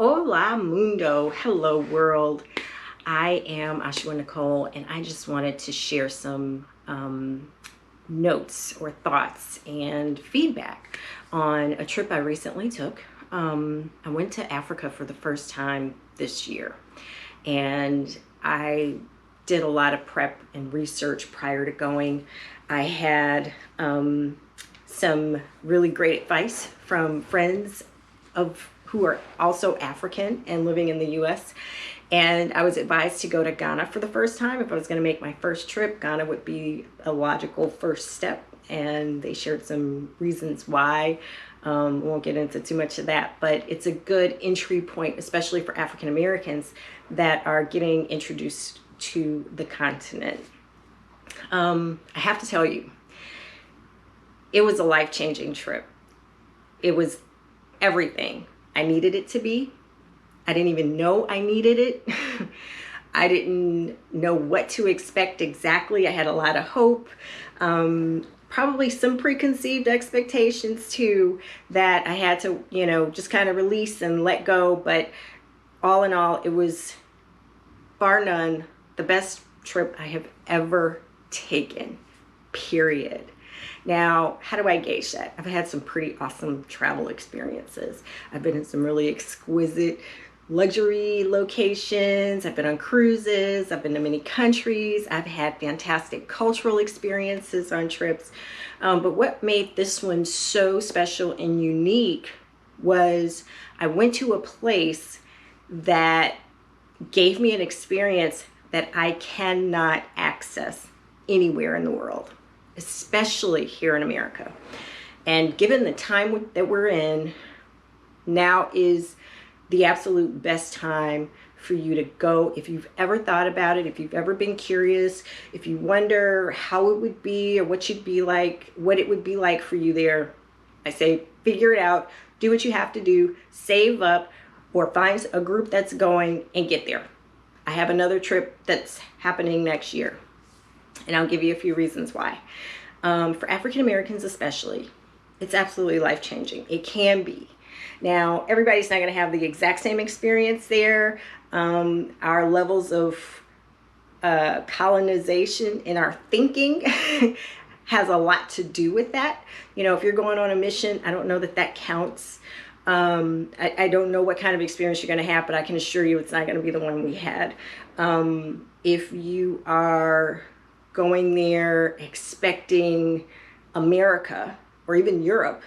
Hola mundo, hello world. I am Ashua Nicole, and I just wanted to share some notes or thoughts and feedback on a trip I recently took. I went to Africa for the first time this year, and I did a lot of prep and research prior to going. I had some really great advice from friends of who are also African and living in the US. And I was advised to go to Ghana for the first time. If I was going to make my first trip, Ghana would be a logical first step. And they shared some reasons why. Won't get into too much of that, but it's a good entry point, especially for African Americans that are getting introduced to the continent. I have to tell you, it was a life-changing trip. It was everything I needed it to be. I didn't even know I needed it. I didn't know what to expect exactly. I had a lot of hope, probably some preconceived expectations too that I had to, just kind of release and let go. But all in all, it was bar none the best trip I have ever taken, period. Now, how do I gauge that? I've had some pretty awesome travel experiences. I've been in some really exquisite luxury locations. I've been on cruises. I've been to many countries. I've had fantastic cultural experiences on trips. But what made this one so special and unique was I went to a place that gave me an experience that I cannot access anywhere in the world, especially here in America. And given the time that we're in, now is the absolute best time for you to go. If you've ever thought about it, if you've ever been curious, if you wonder how it would be or what you'd be like, what it would be like for you there, I say figure it out, do what you have to do, save up, or find a group that's going and get there. I have another trip that's happening next year, and I'll give you a few reasons why. For African Americans especially, it's absolutely life-changing. It can be. Now, everybody's not going to have the exact same experience there. Our levels of colonization in our thinking has a lot to do with that. If you're going on a mission, I don't know that counts. I don't know what kind of experience you're going to have, but I can assure you it's not going to be the one we had. If you are going there expecting America or even Europe,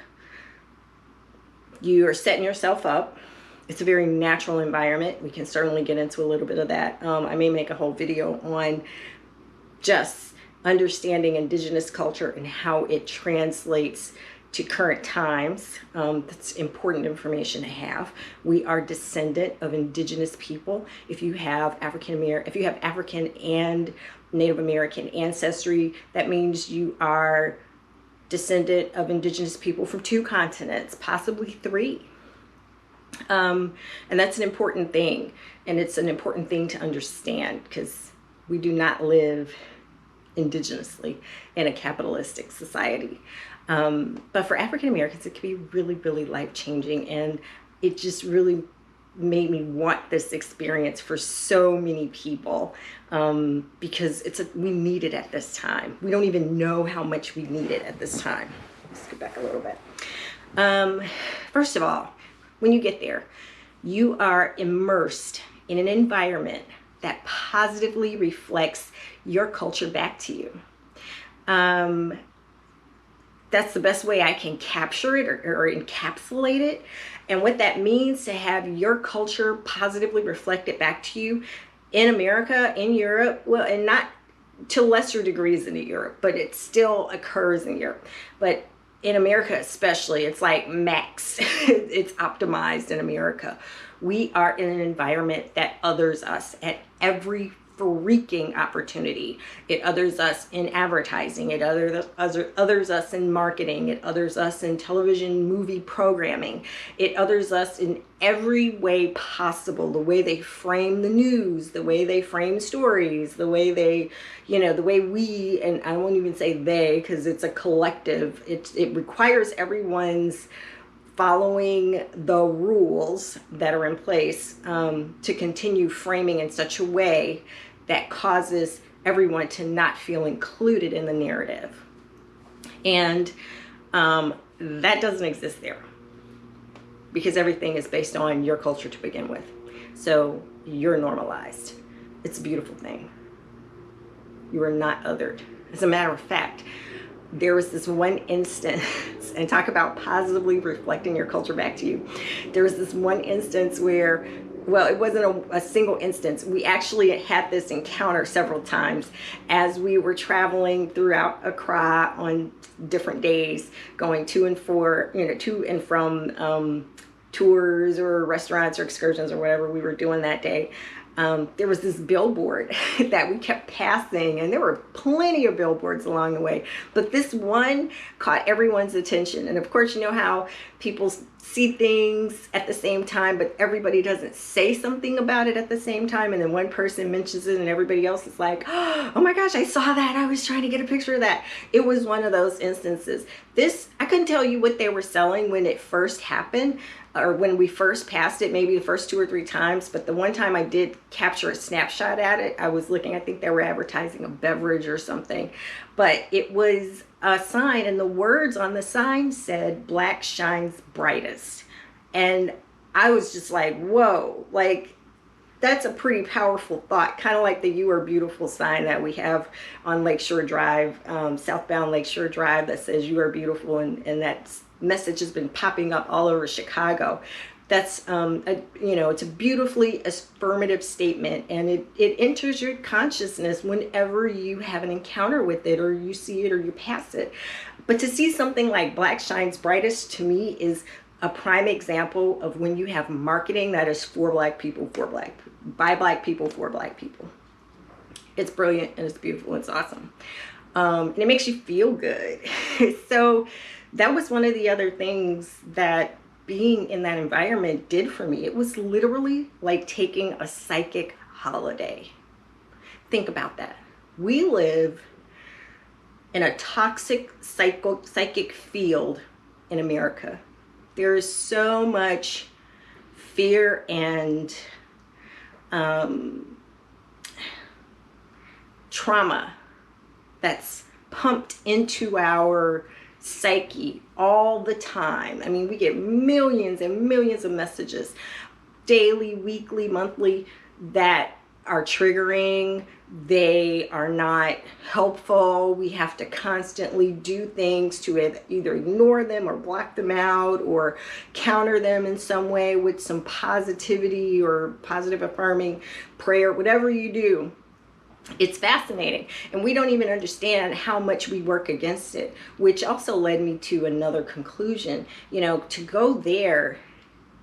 you are setting yourself up. It's a very natural environment. We can certainly get into a little bit of that. I may make a whole video on just understanding indigenous culture and how it translates to current times. That's important information to have. We are descendant of indigenous people. If you have African and Native American ancestry, that means you are descendant of indigenous people from 2 continents, possibly 3. And that's an important thing. And it's an important thing to understand because we do not live indigenously in a capitalistic society. But for African Americans, it can be really, really life-changing. And it just really made me want this experience for so many people, because we need it at this time. We don't even know how much we need it at this time. Let's get back a little bit. First of all, when you get there, you are immersed in an environment that positively reflects your culture back to you. That's the best way I can capture it or encapsulate it. And what that means to have your culture positively reflected back to you in America, in Europe, well, and not to lesser degrees in Europe, but it still occurs in Europe. But in America especially, it's like max. It's optimized in America. We are in an environment that others us at every freaking opportunity. It others us in advertising. It others us in marketing. It others us in television movie programming. It others us in every way possible. The way they frame the news, the way they frame stories, the way they, the way we, and I won't even say they because it's a collective. It requires everyone's following the rules that are in place to continue framing in such a way that causes everyone to not feel included in the narrative. And that doesn't exist there, because everything is based on your culture to begin with. So you're normalized. It's a beautiful thing. You are not othered. As a matter of fact, there was this one instance, and talk about positively reflecting your culture back to you. There was this one instance where, well, it wasn't a single instance. We actually had this encounter several times as we were traveling throughout Accra on different days, going to and from tours or restaurants or excursions or whatever we were doing that day. There was this billboard that we kept passing, and there were plenty of billboards along the way, but this one caught everyone's attention. And of course, you know how people see things at the same time, but everybody doesn't say something about it at the same time, and then one person mentions it and everybody else is like, oh my gosh, I saw that, I was trying to get a picture of that. It was one of those instances. I couldn't tell you what they were selling when it first happened, or when we first passed it, maybe the first 2 or 3 times, but the one time I did capture a snapshot at it, I was looking, I think they were advertising a beverage or something, but it was a sign, and the words on the sign said, "Black shines brightest." And I was just like, whoa, like, that's a pretty powerful thought, kind of like the "You Are Beautiful" sign that we have on Lakeshore Drive, southbound Lakeshore Drive, that says "You Are Beautiful," and that message has been popping up all over Chicago. That's it's a beautifully affirmative statement, and it enters your consciousness whenever you have an encounter with it, or you see it, or you pass it. But to see something like "Black shines brightest," to me, is a prime example of when you have marketing that is for Black people, by Black people, for Black people. It's brilliant, and it's beautiful, and it's awesome. And it makes you feel good. So that was one of the other things that being in that environment did for me. It was literally like taking a psychic holiday. Think about that. We live in a toxic psychic field in America. There is so much fear and trauma that's pumped into our psyche all the time. I mean, we get millions and millions of messages daily, weekly, monthly that are triggering. They are not helpful. We have to constantly do things to either ignore them or block them out or counter them in some way with some positivity or positive affirming prayer, whatever you do. It's fascinating, and we don't even understand how much we work against it, which also led me to another conclusion. To go there,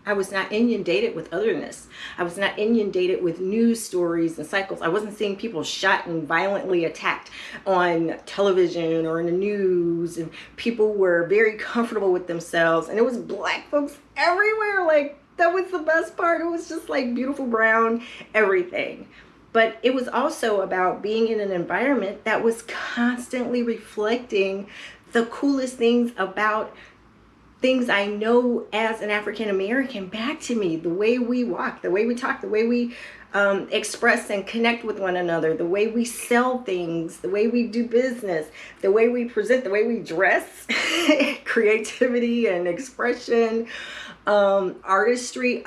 I was not inundated with otherness. I was not inundated with news stories and cycles. I wasn't seeing people shot and violently attacked on television or in the news, and people were very comfortable with themselves, and it was Black folks everywhere. Like, that was the best part. It was just like beautiful brown everything. But it was also about being in an environment that was constantly reflecting the coolest things about things I know as an African American back to me. The way we walk, the way we talk, the way we express and connect with one another, the way we sell things, the way we do business, the way we present, the way we dress, creativity and expression, artistry,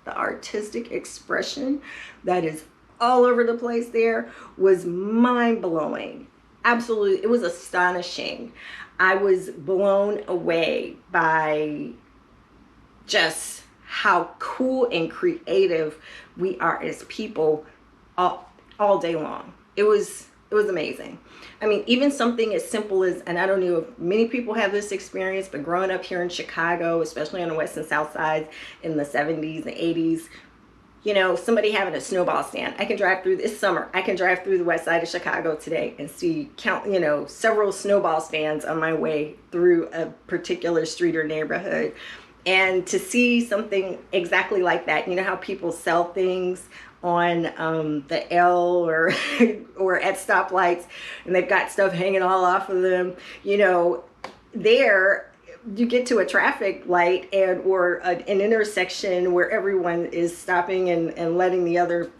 the artistic expression that is all over the place there was mind-blowing. Absolutely, it was astonishing. I was blown away by just how cool and creative we are as people all day long. It was amazing. I mean, even something as simple as, and I don't know if many people have this experience, but growing up here in Chicago, especially on the west and south sides in the 70s and 80s, somebody having a snowball stand. I can drive through this summer. I can drive through the west side of Chicago today and see several snowball stands on my way through a particular street or neighborhood. And to see something exactly like that, how people sell things on the L or or at stoplights, and they've got stuff hanging all off of them, there you get to a traffic light or an intersection where everyone is stopping and letting the other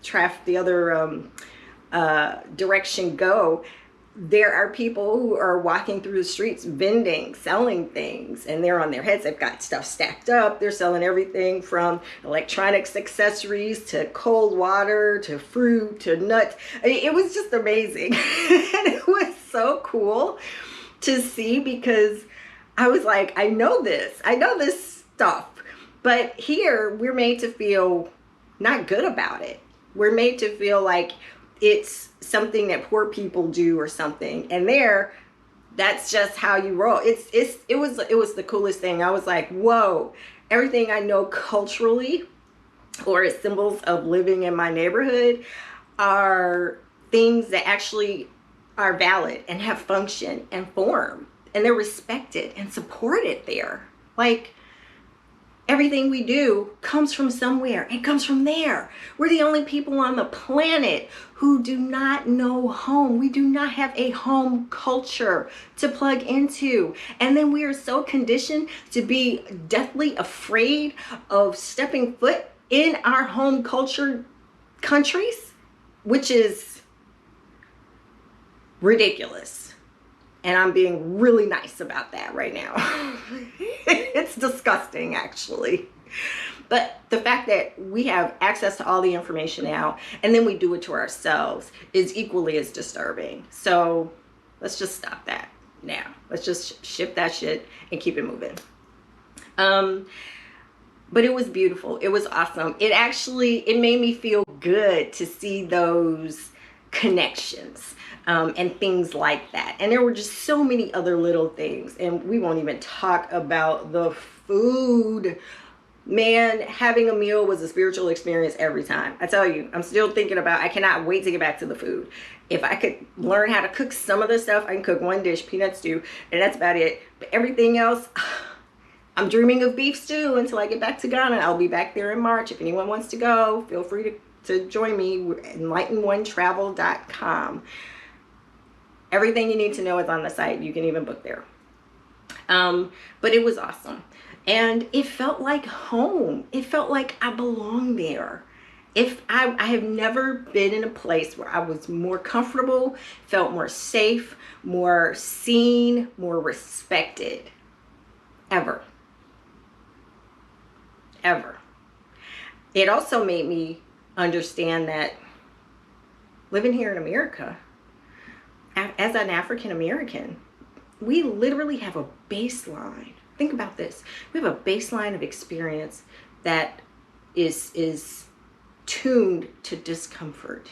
direction go, there are people who are walking through the streets vending, selling things, and they're on their heads. They've got stuff stacked up. They're selling everything from electronics accessories to cold water to fruit to nuts. I mean, it was just amazing. And it was so cool to see, because I was like, I know this stuff. But here we're made to feel not good about it. We're made to feel like it's something that poor people do or something, and that's just how you roll. It was the coolest thing. I was like, whoa, everything I know culturally or as symbols of living in my neighborhood are things that actually are valid and have function and form, and they're respected and supported there. Like, everything we do comes from somewhere. It comes from there. We're the only people on the planet who do not know home. We do not have a home culture to plug into. And then we are so conditioned to be deathly afraid of stepping foot in our home culture countries, which is ridiculous. And I'm being really nice about that right now. It's disgusting, actually. But the fact that we have access to all the information now, and then we do it to ourselves, is equally as disturbing. So let's just stop that now. Let's just ship that shit and keep it moving. But it was beautiful. It was awesome. It made me feel good to see those connections. And things like that. And there were just so many other little things. And we won't even talk about the food. Man, having a meal was a spiritual experience every time. I tell you, I'm still thinking about, I cannot wait to get back to the food. If I could learn how to cook some of the stuff, I can cook one dish, peanut stew, and that's about it. But everything else, I'm dreaming of beef stew until I get back to Ghana. I'll be back there in March. If anyone wants to go, feel free to join me. EnlightenOneTravel.com. Everything you need to know is on the site. You can even book there. But it was awesome. And it felt like home. It felt like I belong there. I have never been in a place where I was more comfortable, felt more safe, more seen, more respected. Ever. It also made me understand that living here in America, as an African American, we literally have a baseline. Think about this. We have a baseline of experience that is tuned to discomfort.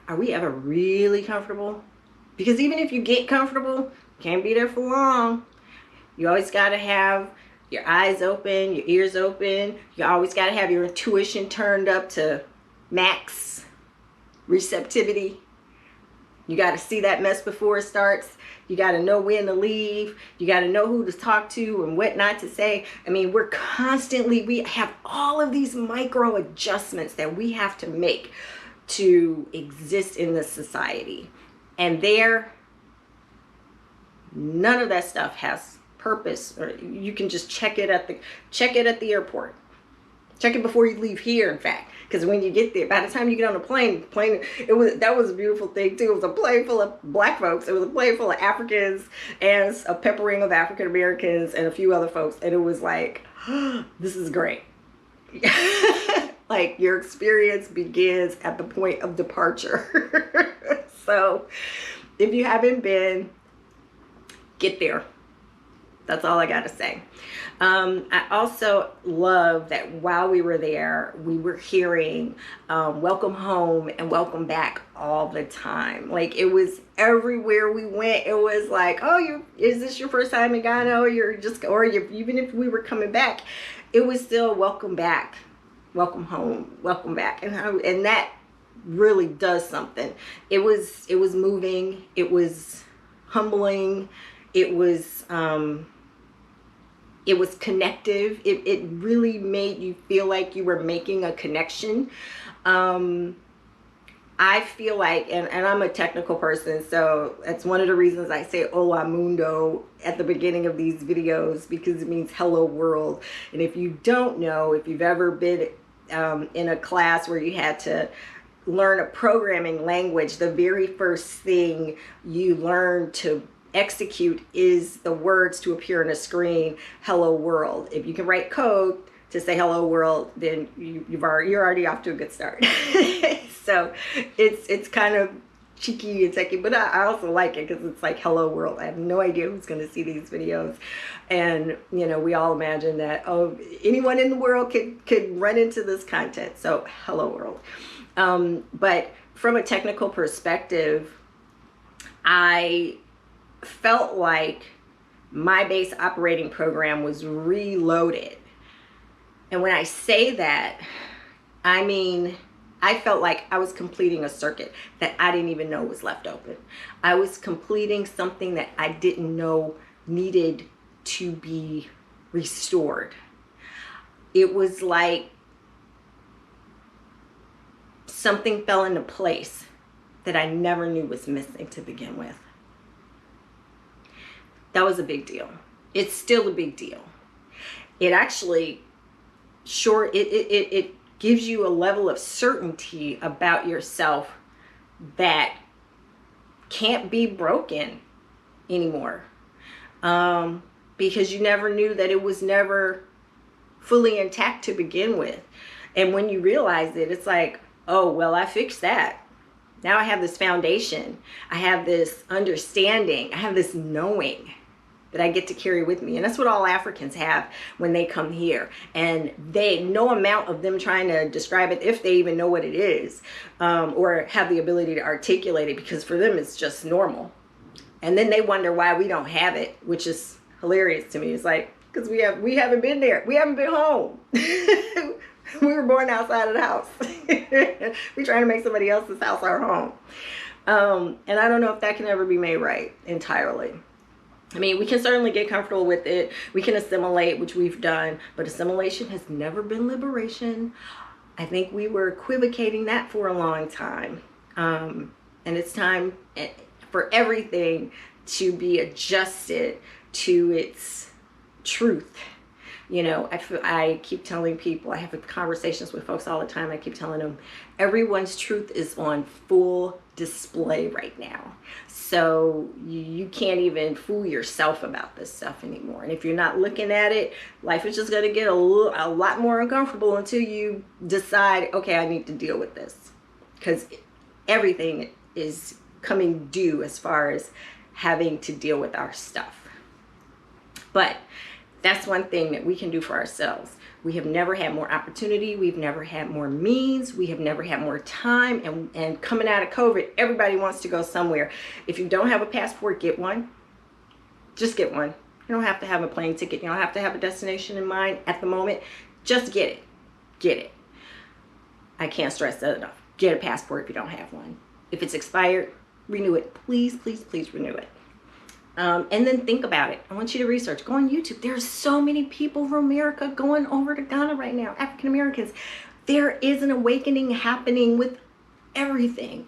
Are we ever really comfortable? Because even if you get comfortable, you can't be there for long. You always got to have your eyes open, your ears open. You always got to have your intuition turned up to max receptivity. You got to see that mess before it starts. You got to know when to leave. You got to know who to talk to and what not to say. I mean, we have all of these micro adjustments that we have to make to exist in this society. And none of that stuff has purpose. Or you can just check it at the airport. Check it before you leave here, in fact. Because when you get there, by the time you get on the plane, that was a beautiful thing too. It was a plane full of black folks. It was a plane full of Africans and a peppering of African Americans and a few other folks. And it was like, this is great. Like, your experience begins at the point of departure. So if you haven't been, get there. That's all I got to say. I also love that while we were there, we were hearing welcome home and welcome back all the time. Like, it was everywhere we went. It was like, oh, is this your first time in Ghana? Or even if we were coming back, it was still welcome back, welcome home, welcome back. And that really does something. It was moving. It was humbling. It was connective. It really made you feel like you were making a connection. I feel like, and I'm a technical person, so that's one of the reasons I say hola mundo at the beginning of these videos, because it means hello world. And if you don't know, if you've ever been in a class where you had to learn a programming language, the very first thing you learn to execute is the words to appear on a screen, hello world. If you can write code to say hello world, then you're already off to a good start. So it's kind of cheeky and techy, but I also like it because it's like hello world. I have no idea who's going to see these videos, and you know, we all imagine that, oh, anyone in the world could run into this content. So hello world. But from a technical perspective, I felt like my base operating program was reloaded. And when I say that, I mean, I felt like I was completing a circuit that I didn't even know was left open. I was completing something that I didn't know needed to be restored. It was like something fell into place that I never knew was missing to begin with. That was a big deal. It's still a big deal. It actually, it gives you a level of certainty about yourself that can't be broken anymore, because you never knew that it was never fully intact to begin with. And when you realize it, it's like, oh, well, I fixed that. Now I have this foundation. I have this understanding. I have this knowing that I get to carry with me. And that's what all Africans have when they come here. And no amount of them trying to describe it, if they even know what it is, or have the ability to articulate it, because for them it's just normal. And then they wonder why we don't have it, which is hilarious to me. It's like, because we haven't been there. We haven't been home. We were born outside of the house. We're trying to make somebody else's house our home. And I don't know if that can ever be made right entirely. I mean, we can certainly get comfortable with it. We can assimilate, which we've done, but assimilation has never been liberation. I think we were equivocating that for a long time. And it's time for everything to be adjusted to its truth. You know, I keep telling people, I have conversations with folks all the time. I keep telling them, everyone's truth is on full display right now. So you can't even fool yourself about this stuff anymore. And if you're not looking at it, life is just going to get a lot more uncomfortable until you decide, okay, I need to deal with this. Because everything is coming due as far as having to deal with our stuff. But that's one thing that we can do for ourselves. We have never had more opportunity. We've never had more means. We have never had more time. And coming out of COVID, everybody wants to go somewhere. If you don't have a passport, get one. Just get one. You don't have to have a plane ticket. You don't have to have a destination in mind at the moment. Just get it. Get it. I can't stress that enough. Get a passport if you don't have one. If it's expired, renew it. Please, please, please renew it. And then think about it. I want you to research. Go on YouTube. There's so many people from America going over to Ghana right now. African Americans. There is an awakening happening with everything.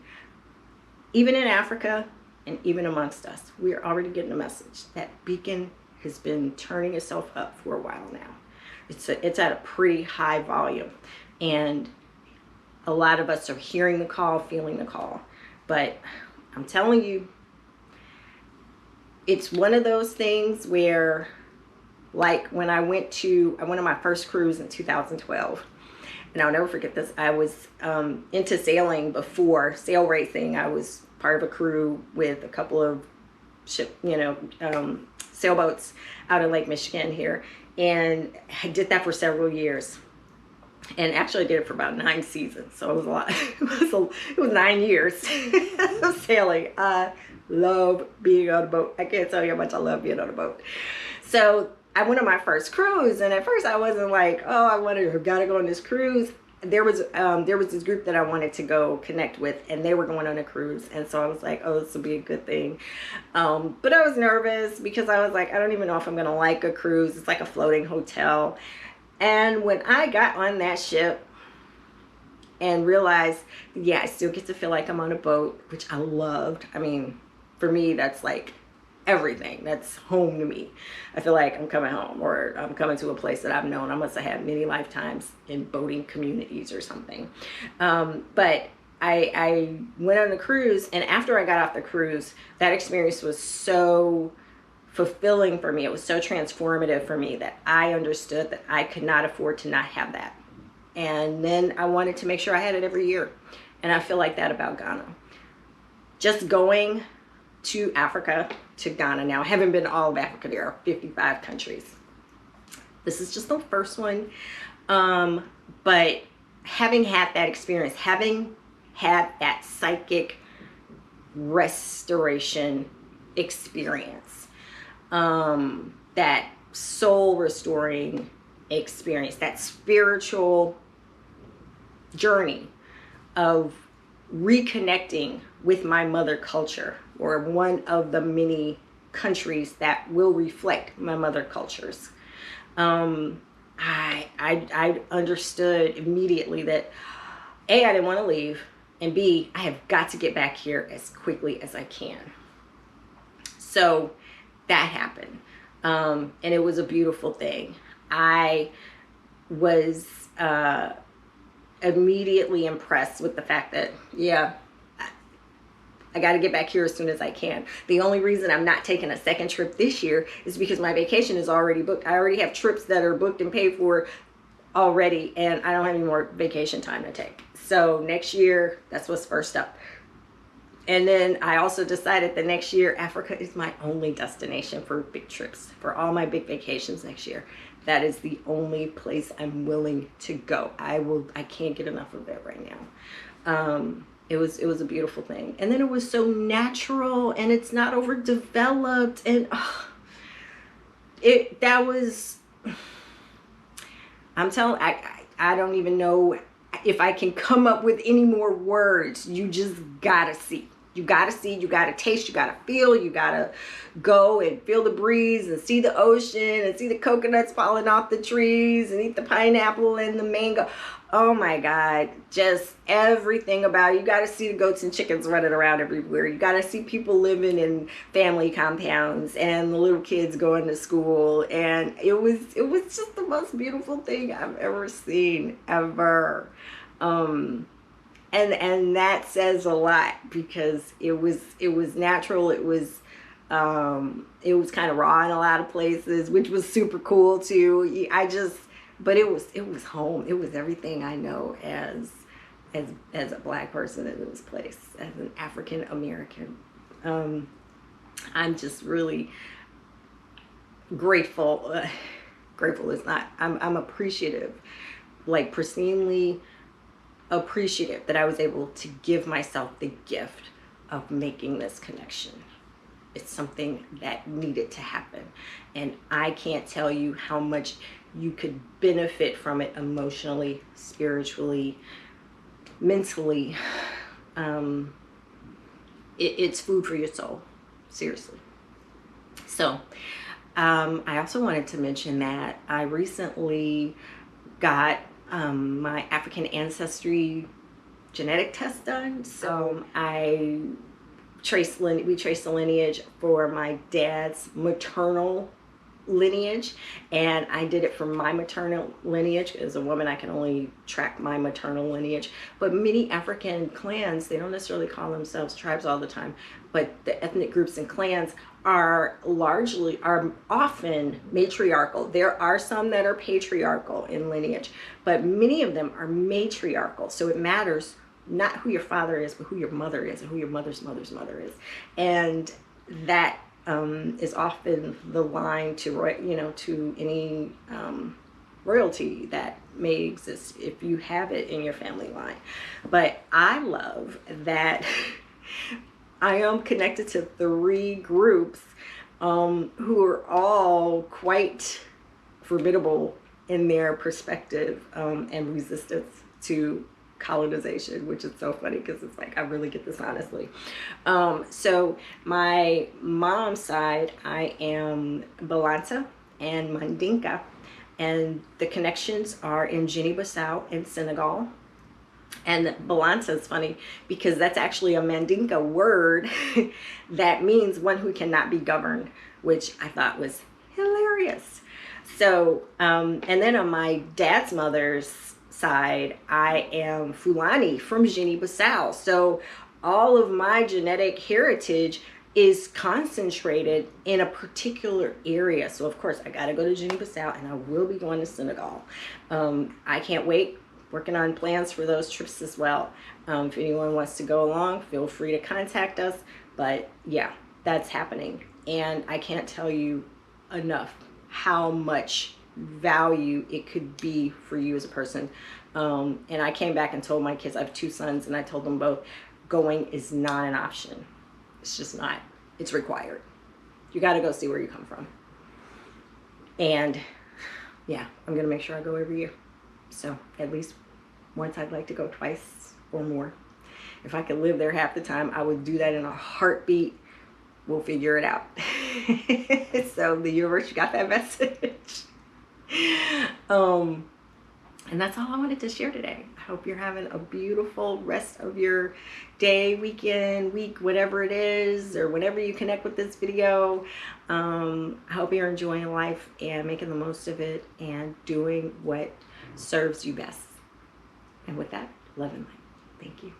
Even in Africa and even amongst us. We are already getting a message. That beacon has been turning itself up for a while now. It's at a pretty high volume. And a lot of us are hearing the call, feeling the call. But I'm telling you, it's one of those things where, like when I went on my first cruise in 2012, and I'll never forget this. I was into sailing before, sail racing. I was part of a crew with a couple of sailboats out in Lake Michigan here, and I did that for several years. And actually I did it for about 9 seasons, so it was a lot. It was 9 years of sailing. I love being on a boat. I can't tell you how much I love being on a boat. So I went on my first cruise, and at first I wasn't like, oh, I've got to go on this cruise. There was this group that I wanted to go connect with, and they were going on a cruise, and so I was like, oh, this will be a good thing. But I was nervous because I was like, I don't even know if I'm gonna like a cruise. It's like a floating hotel. And when I got on that ship, and realize, yeah, I still get to feel like I'm on a boat, which I loved. I mean, for me, that's like everything. That's home to me. I feel like I'm coming home, or I'm coming to a place that I've known. I must have had many lifetimes in boating communities or something. But I went on the cruise, and after I got off the cruise, that experience was so fulfilling for me. It was so transformative for me that I understood that I could not afford to not have that. And then I wanted to make sure I had it every year. And I feel like that about Ghana. Just going to Africa, to Ghana now. I haven't been to all of Africa. There are 55 countries. This is just the first one. But having had that experience, having had that psychic restoration experience, that soul restoring experience, that spiritual journey of reconnecting with my mother culture, or one of the many countries that will reflect my mother cultures. I understood immediately that A, I didn't want to leave, and B, I have got to get back here as quickly as I can. So that happened. And it was a beautiful thing. I was immediately impressed with the fact that, yeah, I got to get back here as soon as I can. The only reason I'm not taking a second trip this year is because my vacation is already booked. I already have trips that are booked and paid for already, and I don't have any more vacation time to take. So next year, that's what's first up. And then I also decided that next year, Africa is my only destination for big trips. For all my big vacations next year, that is the only place I'm willing to go. I can't get enough of it right now. It was a beautiful thing. And then it was so natural, and it's not overdeveloped, and I'm telling, I don't even know if I can come up with any more words. You just gotta see. You gotta see, you gotta taste, you gotta feel, you gotta go and feel the breeze and see the ocean and see the coconuts falling off the trees and eat the pineapple and the mango. Oh my God, just everything about it. You gotta see the goats and chickens running around everywhere. You gotta see people living in family compounds and the little kids going to school. And it was just the most beautiful thing I've ever seen, ever. And that says a lot, because it was natural. It was kind of raw in a lot of places, which was super cool too. But it was home. It was everything I know as a Black person in this place, as an African American. I'm just really grateful. Grateful is not. I'm appreciative, like pristinely appreciative that I was able to give myself the gift of making this connection. It's something that needed to happen, and I can't tell you how much you could benefit from it emotionally, spiritually, mentally. It's food for your soul, seriously. So I also wanted to mention that I recently got my African ancestry genetic test done. So we traced the lineage for my dad's maternal lineage, and I did it for my maternal lineage. As a woman, I can only track my maternal lineage, but many African clans, they don't necessarily call themselves tribes all the time, but the ethnic groups and clans are often matriarchal. There are some that are patriarchal in lineage, but many of them are matriarchal. So it matters not who your father is, but who your mother is, and who your mother's mother's mother is. And that is often the line to any royalty that may exist if you have it in your family line. But I love that I am connected to 3 groups who are all quite formidable in their perspective and resistance to colonization, which is so funny because it's like I really get this honestly. So my mom's side, I am Balanta and Mandinka, and the connections are in Guinea-Bissau and Senegal. And Balanza is funny because that's actually a Mandinka word that means one who cannot be governed, which I thought was hilarious. So, and then on my dad's mother's side, I am Fulani from Guinea-Bissau. So all of my genetic heritage is concentrated in a particular area. So of course I got to go to Guinea-Bissau, and I will be going to Senegal. I can't wait. Working on plans for those trips as well. If anyone wants to go along, feel free to contact us. But yeah, that's happening. And I can't tell you enough how much value it could be for you as a person. And I came back and told my kids, I have 2 sons, and I told them both, going is not an option. It's just not. It's required. You got to go see where you come from. And yeah, I'm going to make sure I go every year. So at least once. I'd like to go twice or more. If I could live there half the time, I would do that in a heartbeat. We'll figure it out. So the universe, you got that message. And that's all I wanted to share today. I hope you're having a beautiful rest of your day, weekend, week, whatever it is, or whenever you connect with this video. I hope you're enjoying life and making the most of it and doing what serves you best. And with that, love and light. Thank you.